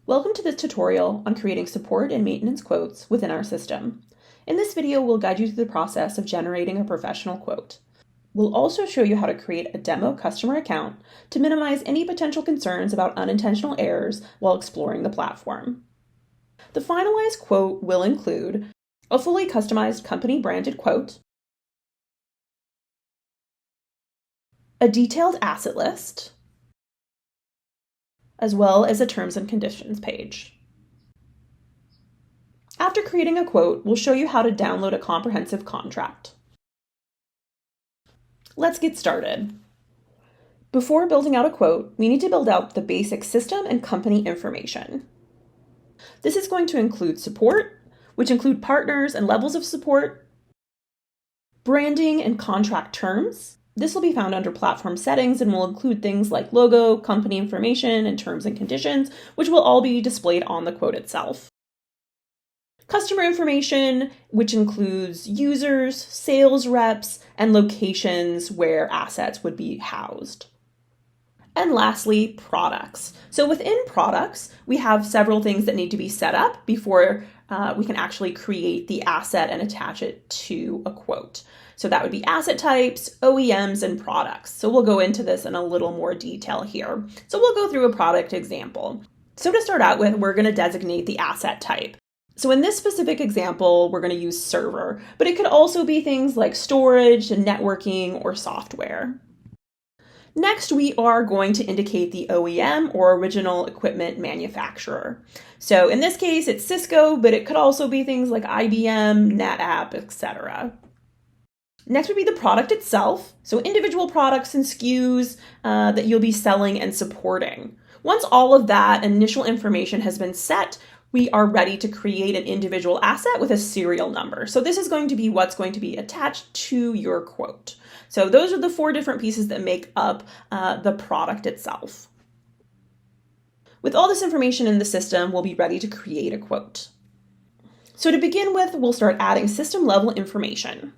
Welcome to this tutorial on creating support and maintenance quotes within our system. In this video, we'll guide you through the process of generating a professional quote. We'll also show you how to create a demo customer account to minimize any potential concerns about unintentional errors while exploring the platform. The finalized quote will include a fully customized company branded quote, a detailed asset list, as well as a terms and conditions page. After creating a quote, we'll show you how to download a comprehensive contract. Let's get started. Before building out a quote, we need to build out the basic system and company information. This is going to include support, which include partners and levels of support, branding and contract terms. This will be found under platform settings and will include things like logo, company information, and terms and conditions, which will all be displayed on the quote itself. Customer information, which includes users, sales reps, and locations where assets would be housed. And lastly, products. So within products, we have several things that need to be set up before we can actually create the asset and attach it to a quote. So that would be asset types, OEMs, and products. So we'll go into this in a little more detail here. So we'll go through a product example. So to start out with, we're going to designate the asset type. So in this specific example, we're going to use server, but it could also be things like storage and networking or software. Next, we are going to indicate the OEM or original equipment manufacturer. So in this case, it's Cisco, but it could also be things like IBM, NetApp, etc. Next would be the product itself, so individual products and SKUs that you'll be selling and supporting. Once all of that initial information has been set, we are ready to create an individual asset with a serial number. So this is going to be what's going to be attached to your quote. So those are the 4 different pieces that make up the product itself. With all this information in the system, we'll be ready to create a quote. So to begin with, we'll start adding system level information.